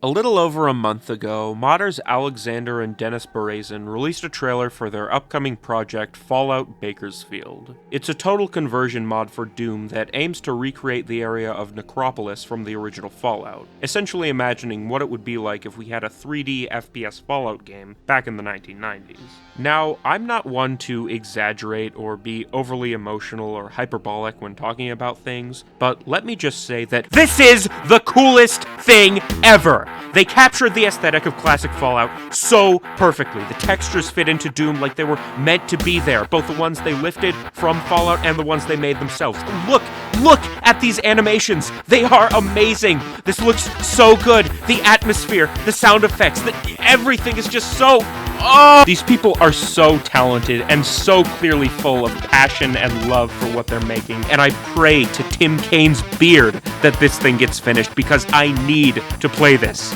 A little over a month ago, modders Alexander and Denis Berezin released a trailer for their upcoming project Fallout Bakersfield. It's a total conversion mod for Doom that aims to recreate the area of Necropolis from the original Fallout, essentially imagining what it would be like if we had a 3D FPS Fallout game back in the 1990s. Now, I'm not one to exaggerate or be overly emotional or hyperbolic when talking about things, but let me just say that this is the coolest thing ever! They captured the aesthetic of classic Fallout so perfectly. The textures fit into Doom like they were meant to be there, both the ones they lifted from Fallout and the ones they made themselves. Look at these animations. They are amazing. This looks so good. The atmosphere, the sound effects, everything is just so... Oh! These people are so talented and so clearly full of passion and love for what they're making, and I pray to Tim Kane's beard that this thing gets finished because I need to play this.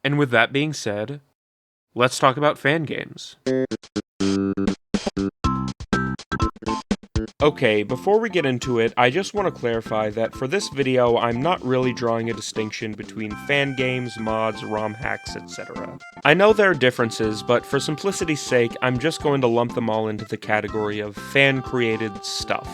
And with that being said, let's talk about fan games. Okay, before we get into it, I just want to clarify that for this video, I'm not really drawing a distinction between fan games, mods, ROM hacks, etc. I know there are differences, but for simplicity's sake, I'm just going to lump them all into the category of fan-created stuff.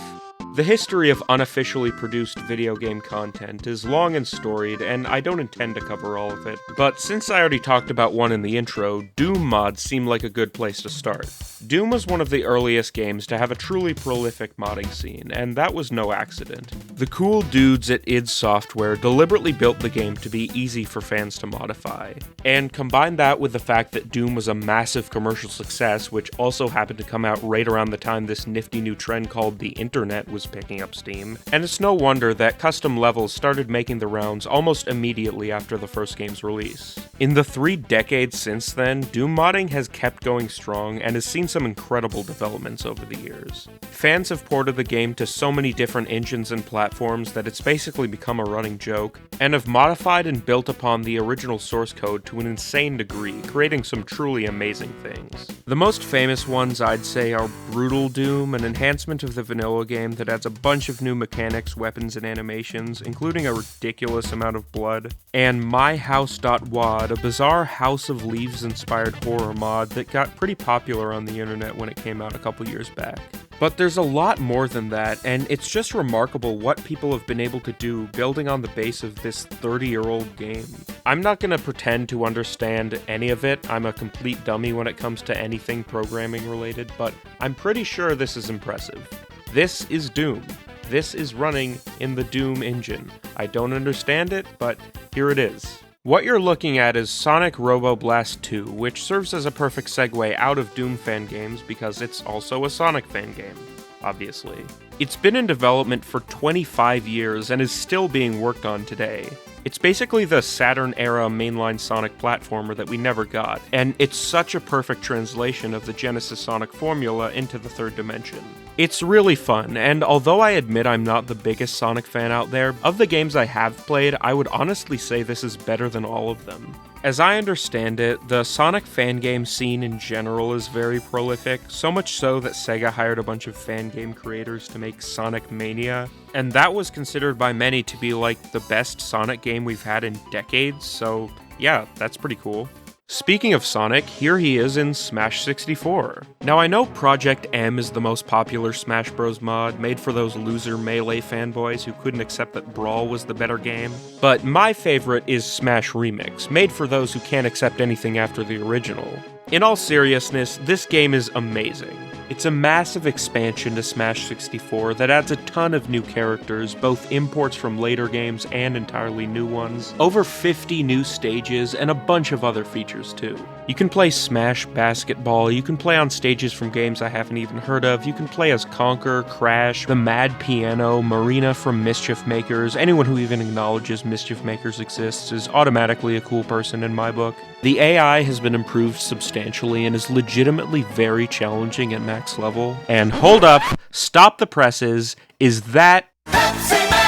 The history of unofficially produced video game content is long and storied, and I don't intend to cover all of it, but since I already talked about one in the intro, Doom mods seem like a good place to start. Doom was one of the earliest games to have a truly prolific modding scene, and that was no accident. The cool dudes at id Software deliberately built the game to be easy for fans to modify, and combine that with the fact that Doom was a massive commercial success, which also happened to come out right around the time this nifty new trend called the internet was picking up steam, and it's no wonder that custom levels started making the rounds almost immediately after the first game's release. In the 3 decades since then, Doom modding has kept going strong and has seen some incredible developments over the years. Fans have ported the game to so many different engines and platforms that it's basically become a running joke, and have modified and built upon the original source code to an insane degree, creating some truly amazing things. The most famous ones I'd say are Brutal Doom, an enhancement of the vanilla game that adds a bunch of new mechanics, weapons, and animations, including a ridiculous amount of blood, and MyHouse.wad, a bizarre House of Leaves-inspired horror mod that got pretty popular on the internet when it came out a couple years back. But there's a lot more than that, and it's just remarkable what people have been able to do building on the base of this 30-year-old game. I'm not going to pretend to understand any of it. I'm a complete dummy when it comes to anything programming related, but I'm pretty sure this is impressive. This is Doom. This is running in the Doom engine. I don't understand it, but here it is. What you're looking at is Sonic Robo Blast 2, which serves as a perfect segue out of Doom fan games because it's also a Sonic fan game, obviously. It's been in development for 25 years and is still being worked on today. It's basically the Saturn-era mainline Sonic platformer that we never got, and it's such a perfect translation of the Genesis Sonic formula into the third dimension. It's really fun, and although I admit I'm not the biggest Sonic fan out there, of the games I have played, I would honestly say this is better than all of them. As I understand it, the Sonic fan game scene in general is very prolific, so much so that Sega hired a bunch of fan game creators to make Sonic Mania, and that was considered by many to be like the best Sonic game we've had in decades, so yeah, that's pretty cool. Speaking of Sonic, here he is in Smash 64. Now I know Project M is the most popular Smash Bros. Mod, made for those loser Melee fanboys who couldn't accept that Brawl was the better game, but my favorite is Smash Remix, made for those who can't accept anything after the original. In all seriousness, this game is amazing. It's a massive expansion to Smash 64 that adds a ton of new characters, both imports from later games and entirely new ones, over 50 new stages, and a bunch of other features too. You can play Smash Basketball, you can play on stages from games I haven't even heard of, you can play as Conker, Crash, the Mad Piano, Marina from Mischief Makers. Anyone who even acknowledges Mischief Makers exists is automatically a cool person in my book. The AI has been improved substantially and is legitimately very challenging at max level. And hold up, stop the presses, is that Pepsi Man?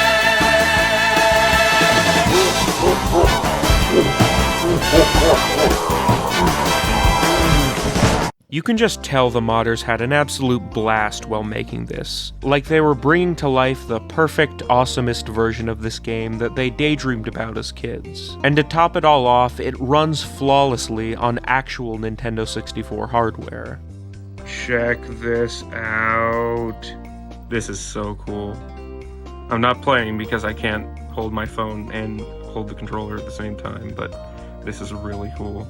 You can just tell the modders had an absolute blast while making this, like they were bringing to life the perfect, awesomest version of this game that they daydreamed about as kids. And to top it all off, it runs flawlessly on actual Nintendo 64 hardware. Check this out. This is so cool. I'm not playing because I can't hold my phone and hold the controller at the same time, but this is really cool.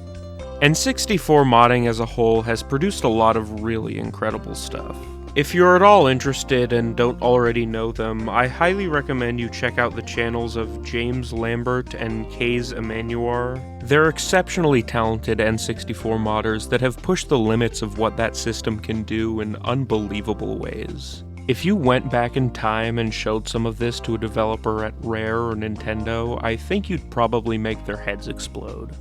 N64 modding as a whole has produced a lot of really incredible stuff. If you're at all interested and don't already know them, I highly recommend you check out the channels of James Lambert and Kaze Emanuar. They're exceptionally talented N64 modders that have pushed the limits of what that system can do in unbelievable ways. If you went back in time and showed some of this to a developer at Rare or Nintendo, I think you'd probably make their heads explode.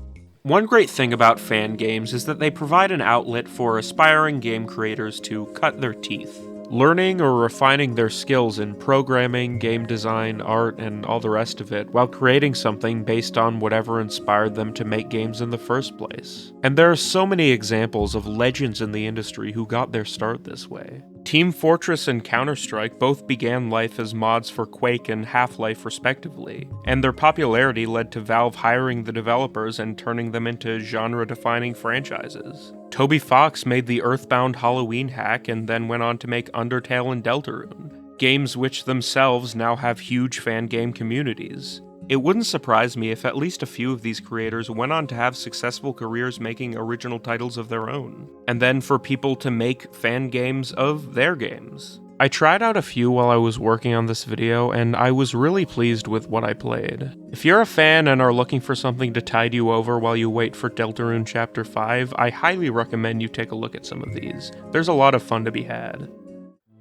One great thing about fan games is that they provide an outlet for aspiring game creators to cut their teeth, learning or refining their skills in programming, game design, art, and all the rest of it, while creating something based on whatever inspired them to make games in the first place. And there are so many examples of legends in the industry who got their start this way. Team Fortress and Counter-Strike both began life as mods for Quake and Half-Life respectively, and their popularity led to Valve hiring the developers and turning them into genre-defining franchises. Toby Fox made the Earthbound Halloween hack and then went on to make Undertale and Deltarune, games which themselves now have huge fan game communities. It wouldn't surprise me if at least a few of these creators went on to have successful careers making original titles of their own, and then for people to make fan games of their games. I tried out a few while I was working on this video, and I was really pleased with what I played. If you're a fan and are looking for something to tide you over while you wait for Deltarune Chapter 5, I highly recommend you take a look at some of these. There's a lot of fun to be had.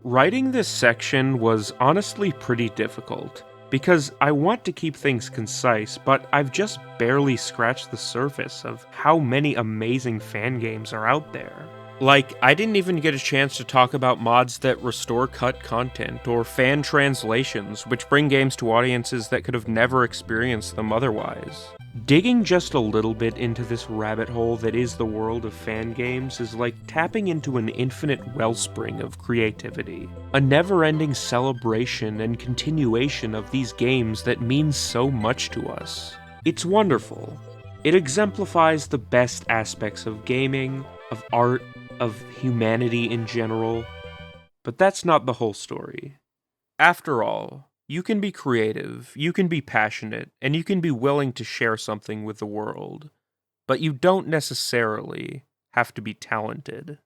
Writing this section was honestly pretty difficult, because I want to keep things concise, but I've just barely scratched the surface of how many amazing fan games are out there. Like, I didn't even get a chance to talk about mods that restore cut content, or fan translations, which bring games to audiences that could have never experienced them otherwise. Digging just a little bit into this rabbit hole that is the world of fan games is like tapping into an infinite wellspring of creativity. A never-ending celebration and continuation of these games that means so much to us. It's wonderful. It exemplifies the best aspects of gaming, of art, of humanity in general. But that's not the whole story. After all, you can be creative, you can be passionate, and you can be willing to share something with the world, but you don't necessarily have to be talented.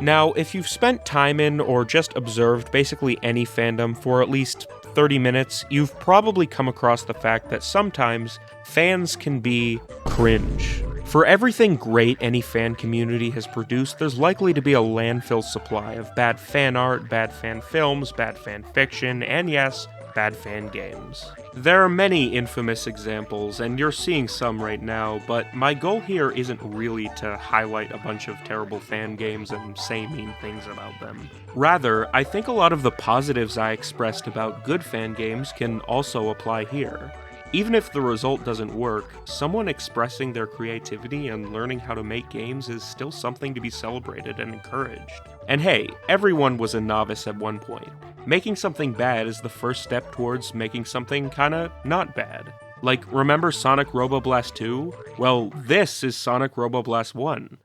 Now, if you've spent time in or just observed basically any fandom for at least 30 minutes, you've probably come across the fact that sometimes fans can be cringe. For everything great any fan community has produced, there's likely to be a landfill supply of bad fan art, bad fan films, bad fan fiction, and yes, bad fan games. There are many infamous examples, and you're seeing some right now, but my goal here isn't really to highlight a bunch of terrible fan games and say mean things about them. Rather, I think a lot of the positives I expressed about good fan games can also apply here. Even if the result doesn't work, someone expressing their creativity and learning how to make games is still something to be celebrated and encouraged. And hey, everyone was a novice at one point. Making something bad is the first step towards making something kinda not bad. Like, remember Sonic Robo Blast 2? Well, this is Sonic Robo Blast 1.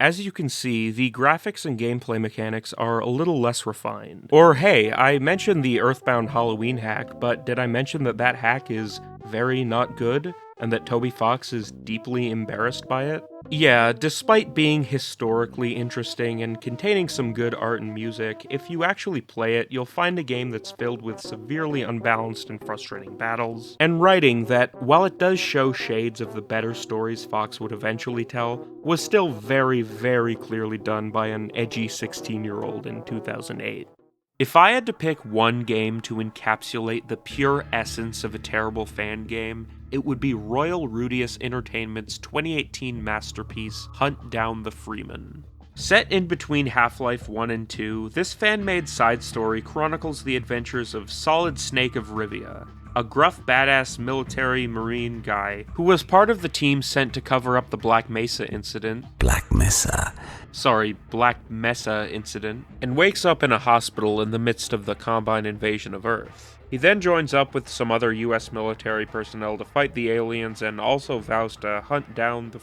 As you can see, the graphics and gameplay mechanics are a little less refined. Or hey, I mentioned the Earthbound Halloween hack, but did I mention that that hack is very not good, and that Toby Fox is deeply embarrassed by it? Yeah, despite being historically interesting and containing some good art and music, if you actually play it, you'll find a game that's filled with severely unbalanced and frustrating battles, and writing that, while it does show shades of the better stories Fox would eventually tell, was still very, very clearly done by an edgy 16-year-old in 2008. If I had to pick one game to encapsulate the pure essence of a terrible fan game, it would be Royal Rudius Entertainment's 2018 masterpiece, Hunt Down the Freeman. Set in between Half-Life 1 and 2, this fan-made side story chronicles the adventures of Solid Snake of Rivia, a gruff badass military marine guy who was part of the team sent to cover up the Black Mesa incident. Black Mesa, and wakes up in a hospital in the midst of the Combine invasion of Earth. He then joins up with some other US military personnel to fight the aliens and also vows to hunt down the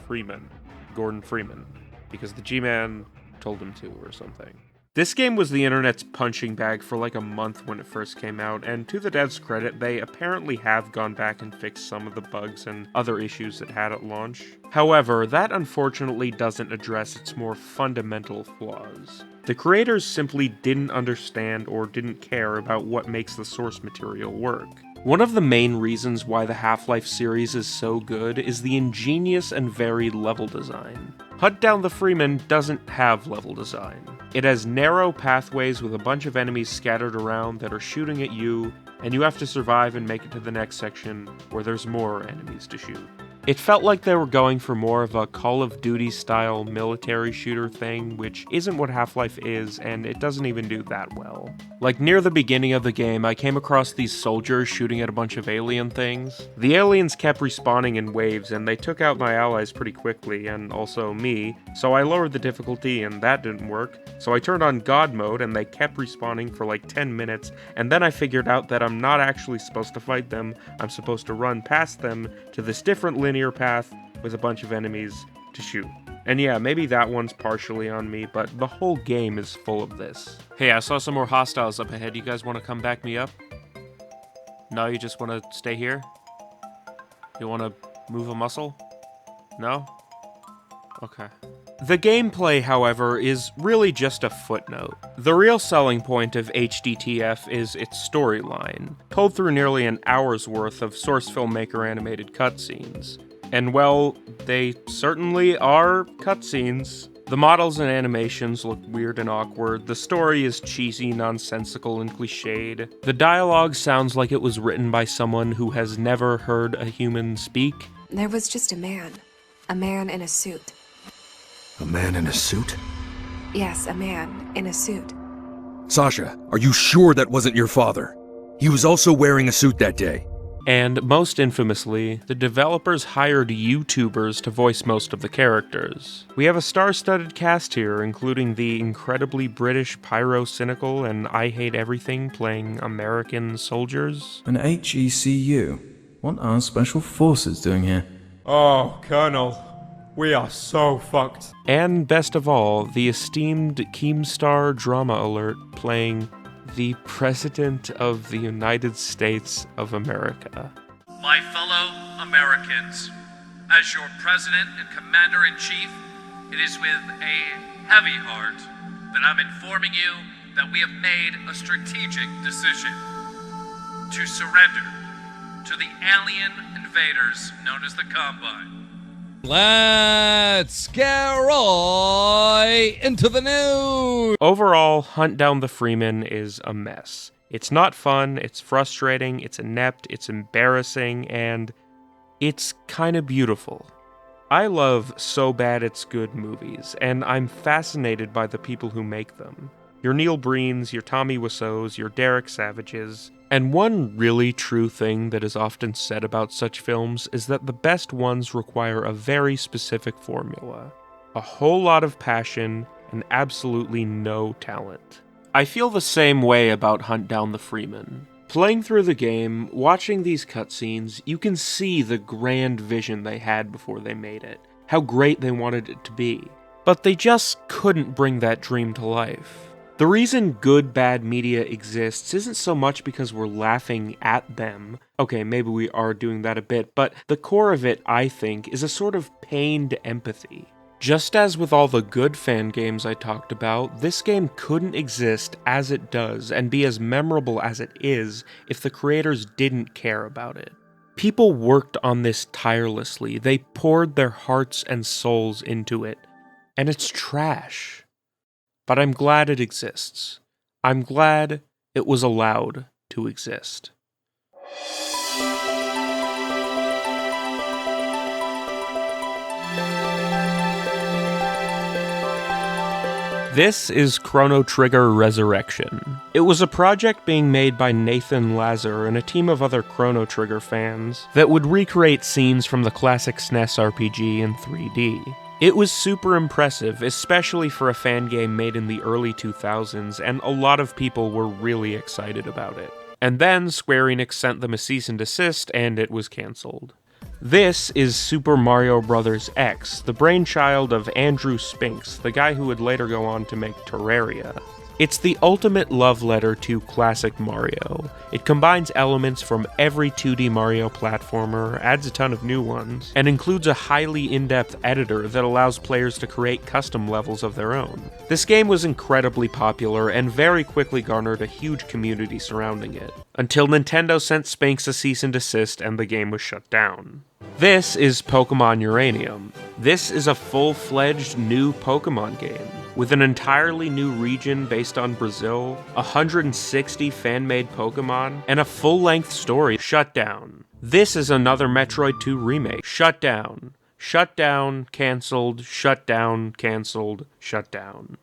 Gordon Freeman, because the G-Man told him to or something. This game was the internet's punching bag for like a month when it first came out, and to the devs' credit, they apparently have gone back and fixed some of the bugs and other issues it had at launch. However, that unfortunately doesn't address its more fundamental flaws. The creators simply didn't understand or didn't care about what makes the source material work. One of the main reasons why the Half-Life series is so good is the ingenious and varied level design. Hunt Down the Freeman doesn't have level design. It has narrow pathways with a bunch of enemies scattered around that are shooting at you, and you have to survive and make it to the next section where there's more enemies to shoot. It felt like they were going for more of a Call of Duty style military shooter thing, which isn't what Half-Life is, and it doesn't even do that well. Like near the beginning of the game, I came across these soldiers shooting at a bunch of alien things. The aliens kept respawning in waves, and they took out my allies pretty quickly, and also me, so I lowered the difficulty and that didn't work. So I turned on God mode and they kept respawning for like 10 minutes, and then I figured out that I'm not actually supposed to fight them, I'm supposed to run past them to this different linear path with a bunch of enemies to shoot. And yeah, maybe that one's partially on me, but the whole game is full of this. Hey, I saw some more hostiles up ahead. You guys want to come back me up? No, you just want to stay here? You want to move a muscle? No? Okay. The gameplay, however, is really just a footnote. The real selling point of HDTF is its storyline, told through nearly an hour's worth of Source Filmmaker animated cutscenes. And well, they certainly are cutscenes. The models and animations look weird and awkward, the story is cheesy, nonsensical, and cliched. The dialogue sounds like it was written by someone who has never heard a human speak. There was just a man in a suit. a man in a suit? Yes, a man in a suit. Sasha, are you sure that wasn't your father? He was also wearing a suit that day. And most infamously, the developers hired YouTubers to voice most of the characters. We have a star-studded cast here, including the incredibly British Pyro Cynical and I Hate Everything playing American soldiers. An HECU? What are Special Forces doing here? Oh, Colonel, we are so fucked. And best of all, the esteemed Keemstar Drama Alert playing the President of the United States of America. My fellow Americans, as your President and Commander-in-Chief, it is with a heavy heart that I'm informing you that we have made a strategic decision to surrender to the alien invaders known as the Combine. Let's get right into the news! Overall, Hunt Down the Freeman is a mess. It's not fun, it's frustrating, it's inept, it's embarrassing, and it's kinda beautiful. I love So Bad It's Good movies, and I'm fascinated by the people who make them. Your Neil Breens, your Tommy Wiseaus, your Derek Savages. And one really true thing that is often said about such films is that the best ones require a very specific formula. A whole lot of passion and absolutely no talent. I feel the same way about Hunt Down the Freeman. Playing through the game, watching these cutscenes, you can see the grand vision they had before they made it. How great they wanted it to be. But they just couldn't bring that dream to life. The reason good, bad media exists isn't so much because we're laughing at them. Okay, maybe we are doing that a bit, but the core of it, I think, is a sort of pained empathy. Just as with all the good fan games I talked about, this game couldn't exist as it does and be as memorable as it is if the creators didn't care about it. People worked on this tirelessly, they poured their hearts and souls into it, and it's trash. But I'm glad it exists. I'm glad it was allowed to exist. This is Chrono Trigger Resurrection. It was a project being made by Nathan Lazar and a team of other Chrono Trigger fans that would recreate scenes from the classic SNES RPG in 3D. It was super impressive, especially for a fan game made in the early 2000s, and a lot of people were really excited about it. And then Square Enix sent them a cease and desist, and it was cancelled. This is Super Mario Bros. X, the brainchild of Andrew Spinks, the guy who would later go on to make Terraria. It's the ultimate love letter to classic Mario. It combines elements from every 2D Mario platformer, adds a ton of new ones, and includes a highly in-depth editor that allows players to create custom levels of their own. This game was incredibly popular and very quickly garnered a huge community surrounding it, until Nintendo sent Spinks a cease and desist and the game was shut down. This is Pokemon Uranium. This is a full-fledged new Pokemon game, with an entirely new region based on Brazil, 160 fan-made Pokemon, and a full-length story. Shut down. This is another Metroid 2 remake. Shut down. Shut down, cancelled, shut down, cancelled, shut down.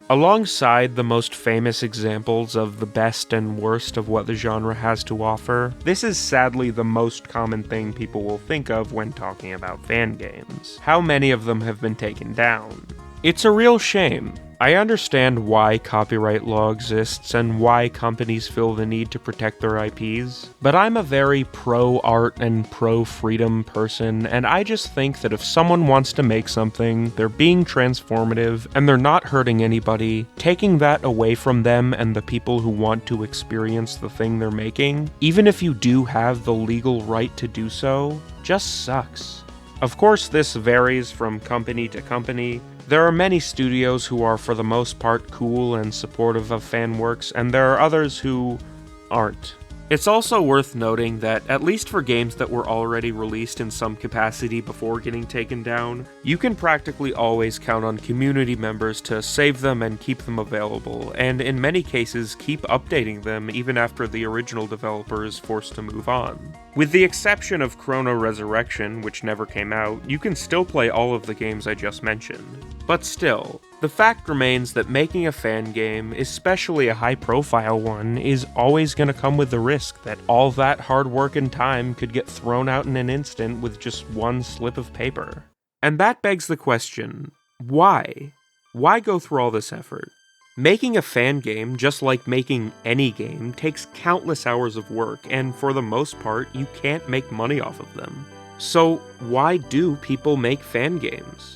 Alongside the most famous examples of the best and worst of what the genre has to offer, this is sadly the most common thing people will think of when talking about fan games. How many of them have been taken down? It's a real shame. I understand why copyright law exists and why companies feel the need to protect their IPs, but I'm a very pro-art and pro-freedom person, and I just think that if someone wants to make something, they're being transformative, and they're not hurting anybody, taking that away from them and the people who want to experience the thing they're making, even if you do have the legal right to do so, just sucks. Of course, this varies from company to company. There are many studios who are for the most part cool and supportive of fan works, and there are others who aren't. It's also worth noting that, at least for games that were already released in some capacity before getting taken down, you can practically always count on community members to save them and keep them available, and in many cases keep updating them even after the original developer is forced to move on. With the exception of Chrono Resurrection, which never came out, you can still play all of the games I just mentioned. But still, the fact remains that making a fan game, especially a high-profile one, is always going to come with the risk that all that hard work and time could get thrown out in an instant with just one slip of paper. And that begs the question, why? Why go through all this effort? Making a fan game, just like making any game, takes countless hours of work, and for the most part, you can't make money off of them. So why do people make fan games?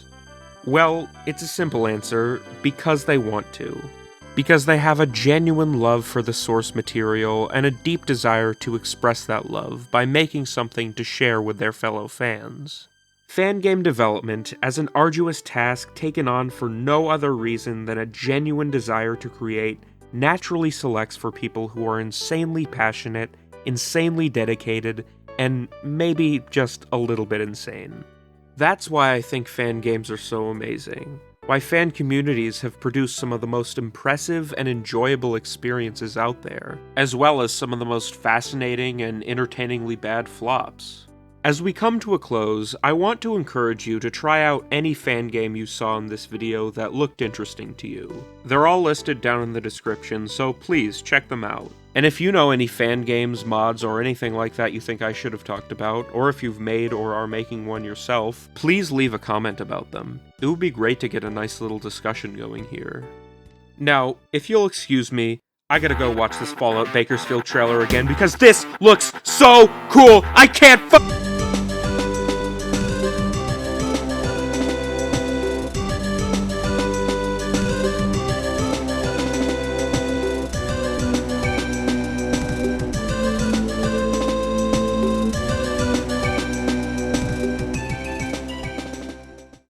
Well, it's a simple answer, because they want to. Because they have a genuine love for the source material and a deep desire to express that love by making something to share with their fellow fans. Fan game development, as an arduous task taken on for no other reason than a genuine desire to create, naturally selects for people who are insanely passionate, insanely dedicated, and maybe just a little bit insane. That's why I think fan games are so amazing. Why fan communities have produced some of the most impressive and enjoyable experiences out there, as well as some of the most fascinating and entertainingly bad flops. As we come to a close, I want to encourage you to try out any fan game you saw in this video that looked interesting to you. They're all listed down in the description, so please check them out. And if you know any fan games, mods, or anything like that you think I should have talked about, or if you've made or are making one yourself, please leave a comment about them. It would be great to get a nice little discussion going here. Now, if you'll excuse me, I gotta go watch this Fallout Bakersfield trailer again because this looks so cool! I can't